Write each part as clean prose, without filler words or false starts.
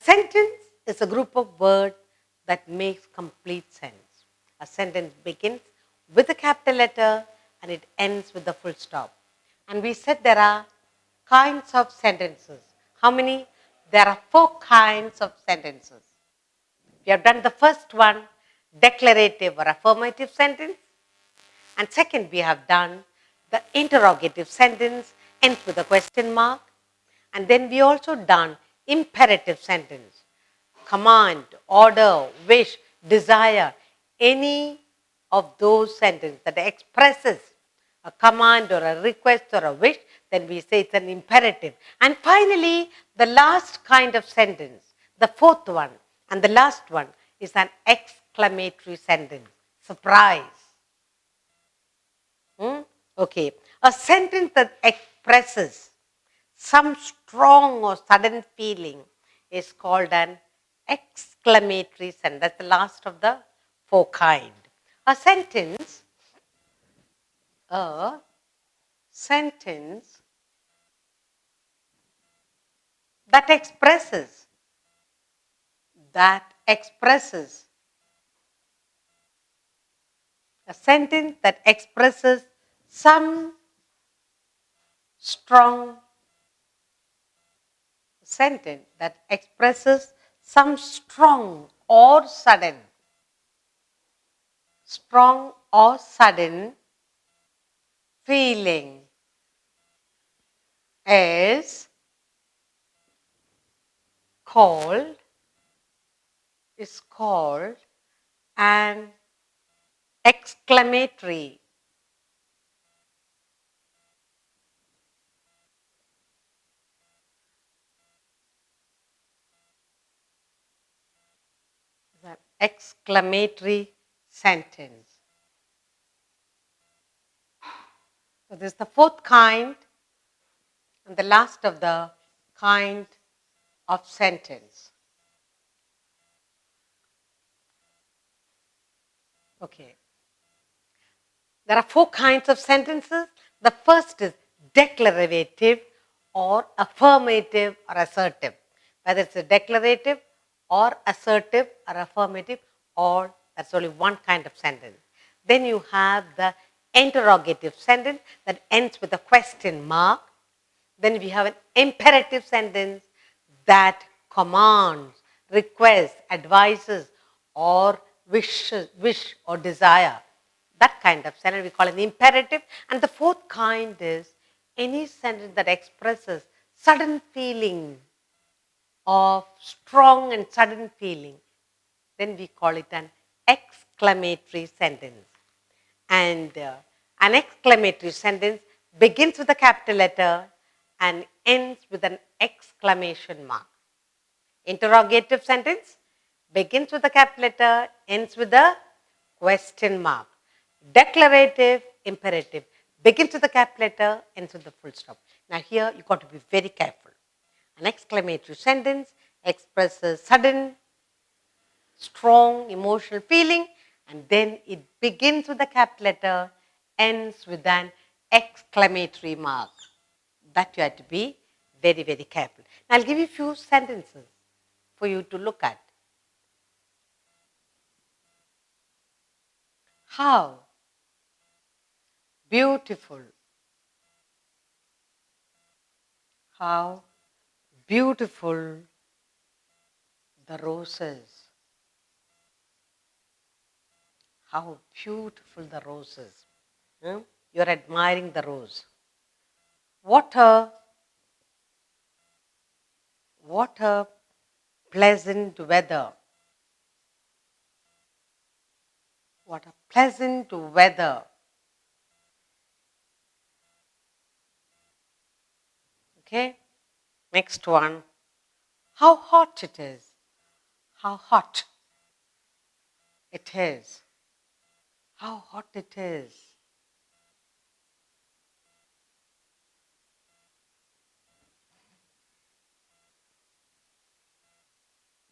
Sentence is a group of words that makes complete sense. A sentence begins with a capital letter and it ends with a full stop. And we said there are kinds of sentences. How many? There are 4 kinds of sentences. We have done the first one, declarative or affirmative sentence. And second, we have done the interrogative sentence, ends with a question mark. And then we also done imperative sentence, command, order, wish, desire, any of those sentences that expresses a command or a request or a wish, then we say it's an imperative. And finally, the last kind of sentence, the fourth one and the last one is an exclamatory sentence, surprise. Okay, a sentence that expresses some strong or sudden feeling is called an exclamatory sentence. That's the last of the 4 kind. A sentence that expresses a sentence that expresses some strong or sudden feeling is called an exclamatory sentence. So this is the 4th kind and the last of the kind of sentence. Okay. There are 4 kinds of sentences. The first is declarative or affirmative or assertive. Whether it's a declarative or assertive or affirmative, or that's only one kind of sentence. Then you have the interrogative sentence that ends with a question mark. Then we have an imperative sentence that commands, requests, advises, or wish or desire. That kind of sentence we call an imperative. And the 4th kind is any sentence that expresses sudden feeling of strong and sudden feeling. Then we call it an exclamatory sentence. And an exclamatory sentence begins with a capital letter and ends with an exclamation mark. Interrogative sentence begins with a capital letter, ends with a question mark. Declarative, imperative begins with a capital letter, ends with a full stop. Now here you got to be very careful. An exclamatory sentence expresses sudden, strong emotional feeling, and then it begins with a capital letter, ends with an exclamatory mark. That you have to be very, very careful. Now I'll give you a few sentences for you to look at. How beautiful. How beautiful the roses. How beautiful the roses. You're admiring the rose. What a pleasant weather. What a pleasant weather. Okay, next one. How hot it is. How hot it is. How hot it is.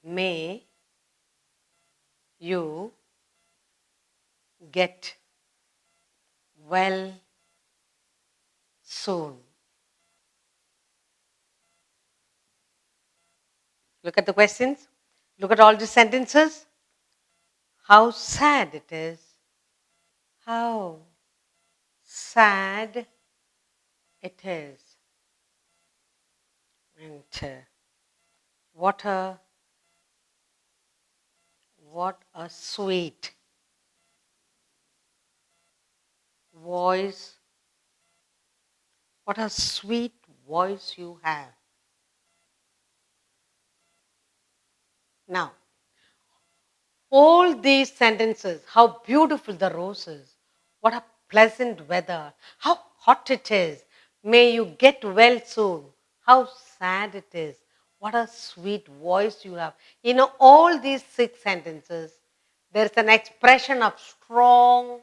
May you get well soon. Look at the questions. Look at all the sentences. How sad it is. How sad it is. And what a sweet voice. What a sweet voice you have. Now, all these sentences, how beautiful the roses, what a pleasant weather, how hot it is, may you get well soon, how sad it is, what a sweet voice you have. You know, all these 6 sentences, there is an expression of strong,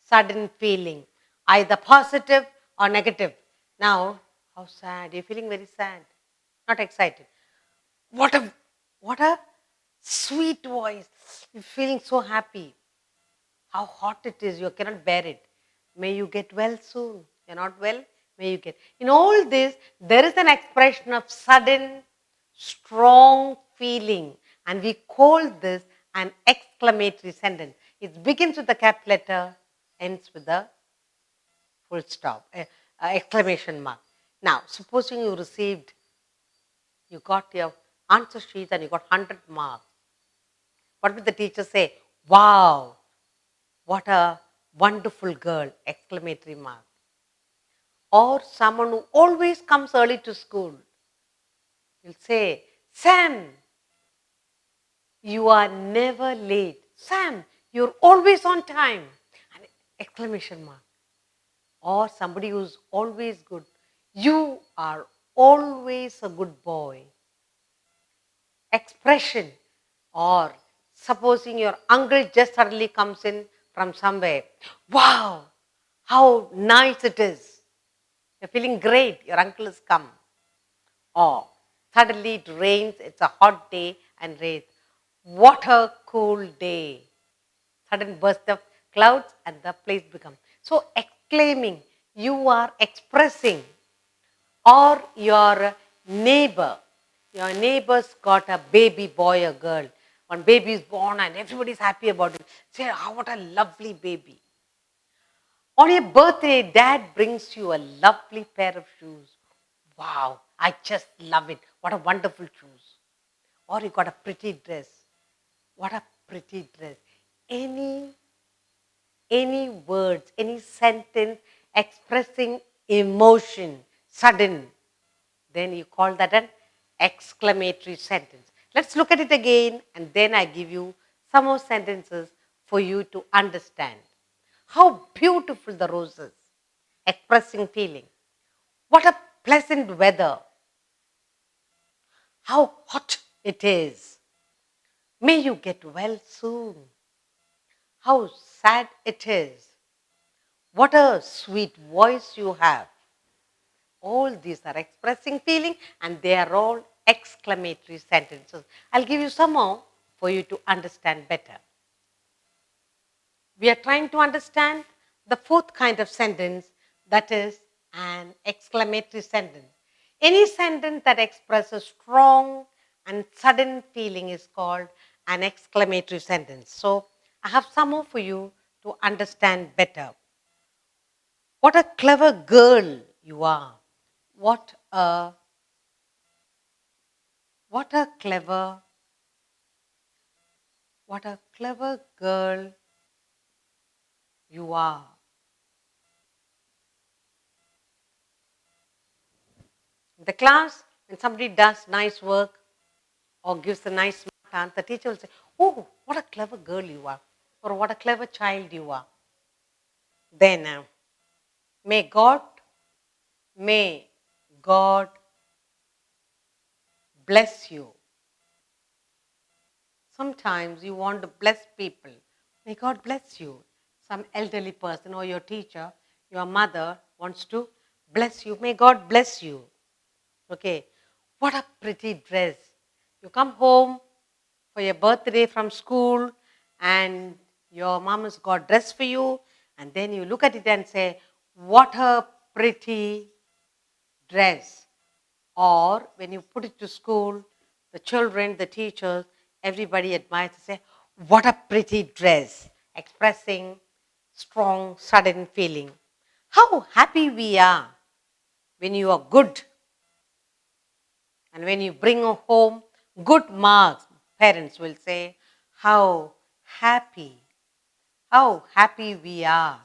sudden feeling, either positive or negative. Now, how sad, you're feeling very sad, not excited. What a what a sweet voice. You're feeling so happy. How hot it is, you cannot bear it. May you get well soon. You're not well, may you get. In all this, there is an expression of sudden, strong feeling, and we call this an exclamatory sentence. It begins with the cap letter, ends with the full stop, exclamation mark. Now, supposing you got your answer sheet and you got 100 marks. What will the teacher say? Wow, what a wonderful girl! Exclamatory mark. Or someone who always comes early to school will say, Sam, you are never late. Sam, you're always on time. An exclamation mark. Or somebody who's always good. You are always a good boy. Expression. Or supposing your uncle just suddenly comes in from somewhere. Wow, how nice it is. You're feeling great, your uncle has come. Or suddenly it rains, it's a hot day and rains. What a cool day. Sudden burst of clouds and the place becomes. So exclaiming, you are expressing. Or your neighbor. Your neighbor's got a baby boy or girl. One baby is born and everybody's happy about it. Say, oh, what a lovely baby. On your birthday, dad brings you a lovely pair of shoes. Wow, I just love it. What a wonderful shoes. Or you got a pretty dress. What a pretty dress. Any words, any sentence expressing emotion, sudden, then you call that an exclamatory sentence. Let's look at it again and then I give you some more sentences for you to understand. How beautiful the roses, expressing feeling. What a pleasant weather. How hot it is. May you get well soon. How sad it is. What a sweet voice you have. All these are expressing feeling and they are all exclamatory sentences. I'll give you some more for you to understand better. We are trying to understand the 4th kind of sentence, that is an exclamatory sentence. Any sentence that expresses strong and sudden feeling is called an exclamatory sentence. So I have some more for you to understand better. What a clever girl you are. What a clever girl you are. In the class, when somebody does nice work or gives a nice smart answer, the teacher will say, oh, what a clever girl you are, or what a clever child you are. Then, may God bless you. Sometimes you want to bless people. May God bless you. Some elderly person or your teacher, your mother wants to bless you. May God bless you. Okay. What a pretty dress. You come home for your birthday from school and your mom has got dress for you and then you look at it and say, what a pretty dress. Or when you put it to school, The children, the teachers, everybody admires and say, what a pretty dress, expressing strong, sudden feeling. How happy we are when you are good and when you bring home good marks. Parents will say, how happy, how happy we are.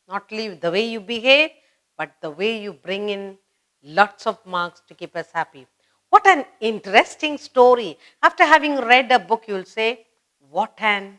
Not only the way you behave, but the way you bring in lots of marks to keep us happy. What an interesting story. After having read a book, you'll say, what an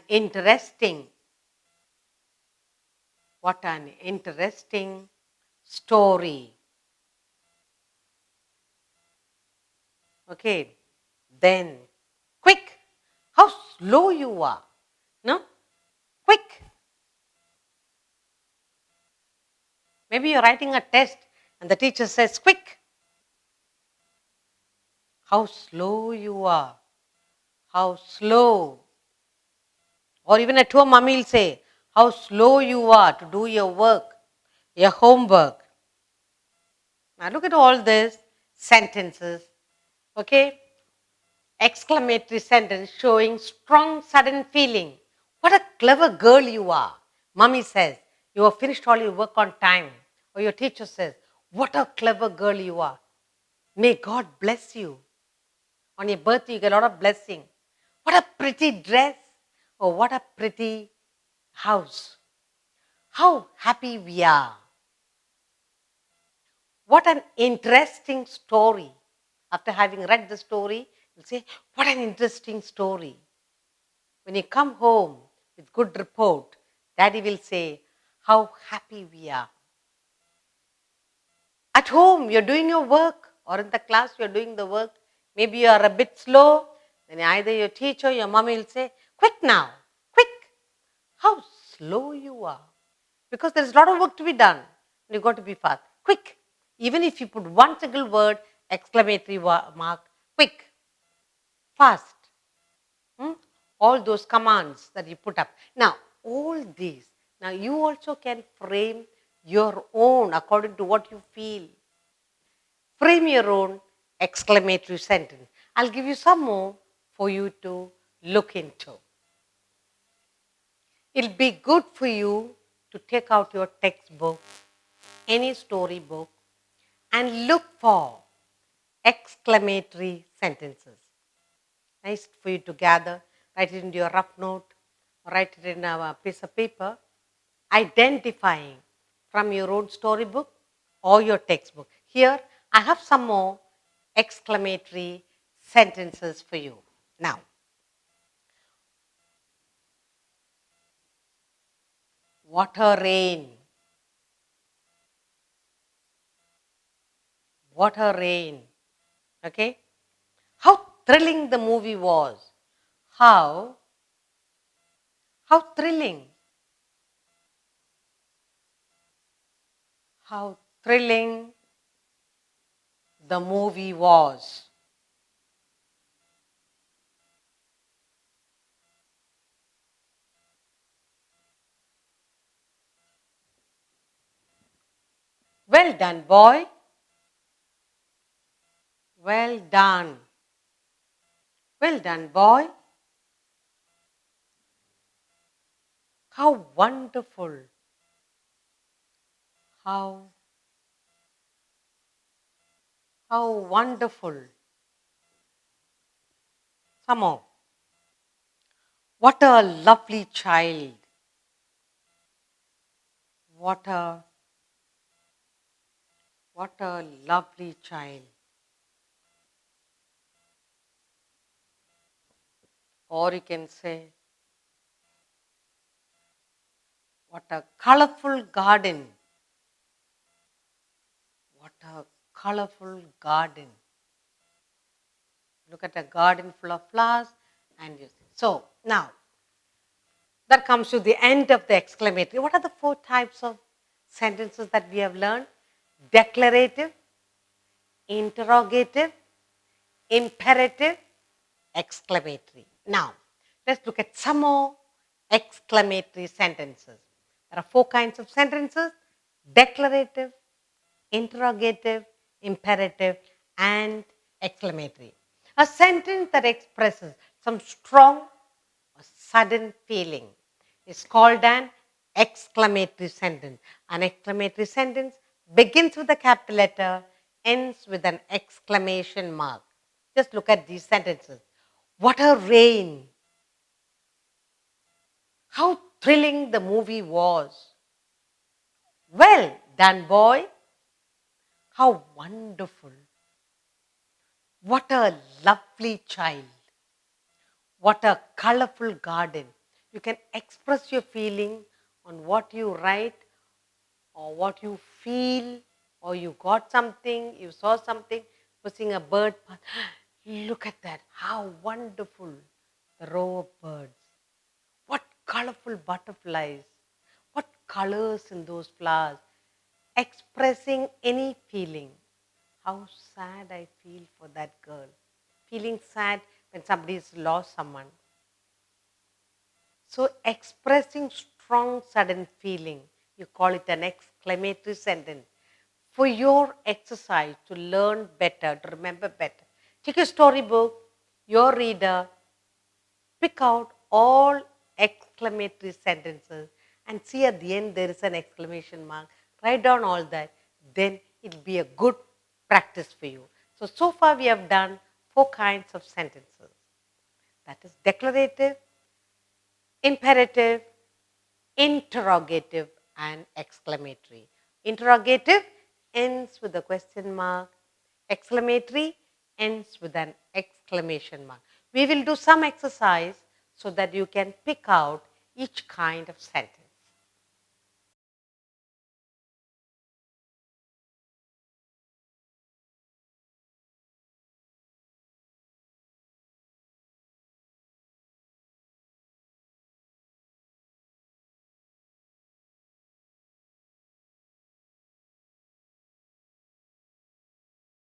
interesting, what an interesting story. Okay, then quick, how slow you are. No? Quick. Maybe you're writing a test and the teacher says, quick. How slow you are. How slow. Or even at home, mommy will say, how slow you are to do your work, your homework. Now look at all these sentences. Okay? Exclamatory sentence showing strong, sudden feeling. What a clever girl you are. Mommy says, you have finished all your work on time. Or your teacher says, what a clever girl you are. May God bless you. On your birthday, you get a lot of blessing. What a pretty dress. Or what a pretty house. How happy we are. What an interesting story. After having read the story, you'll say, what an interesting story. When you come home with good report, Daddy will say, how happy we are. At home, you're doing your work, or in the class, you're doing the work. Maybe you are a bit slow. Then either your teacher or your mommy will say, quick now, quick. How slow you are. Because there's a lot of work to be done. You've got to be fast. Quick. Even if you put one single word, exclamatory mark, quick, fast. All those commands that you put up. Now, all these, now you also can frame your own according to what you feel. Frame your own exclamatory sentence. I'll give you some more for you to look into. It'll be good for you to take out your textbook, any storybook, and look for exclamatory sentences. Nice for you to gather, write it into your rough note, or write it in a piece of paper, identifying from your own storybook or your textbook. Here, I have some more exclamatory sentences for you. Now, what a rain. What a rain. Okay? How thrilling the movie was. How thrilling. How thrilling the movie was. Well done, boy. Well done. Well done, boy. How wonderful. How wonderful. Some more. What a lovely child. What a lovely child. Or you can say, what a colorful garden. What a colorful garden. Look at a garden full of flowers and you see. So now, that comes to the end of the exclamatory. What are the 4 types of sentences that we have learned? Declarative, interrogative, imperative, exclamatory. Now, let's look at some more exclamatory sentences. There are 4 kinds of sentences: declarative, interrogative, imperative, and exclamatory. A sentence that expresses some strong or sudden feeling is called an exclamatory sentence. An exclamatory sentence begins with a capital letter, ends with an exclamation mark. Just look at these sentences. What a rain! How thrilling the movie was! Well done, boy! How wonderful! What a lovely child! What a colorful garden! You can express your feeling on what you write or what you feel, or you got something, you saw something, pushing a bird. Look at that, how wonderful the row of birds. What colorful butterflies. What colors in those flowers. Expressing any feeling. How sad I feel for that girl. Feeling sad when somebody's lost someone. So expressing strong sudden feeling, you call it an exclamatory sentence. For your exercise to learn better, to remember better, take a storybook, your reader, pick out all exclamatory sentences and see at the end there is an exclamation mark. Write down all that. Then it will be a good practice for you. So far we have done 4 kinds of sentences. That is declarative, imperative, interrogative, and exclamatory. Interrogative ends with a question mark. Exclamatory ends with an exclamation mark. We will do some exercise so that you can pick out each kind of sentence.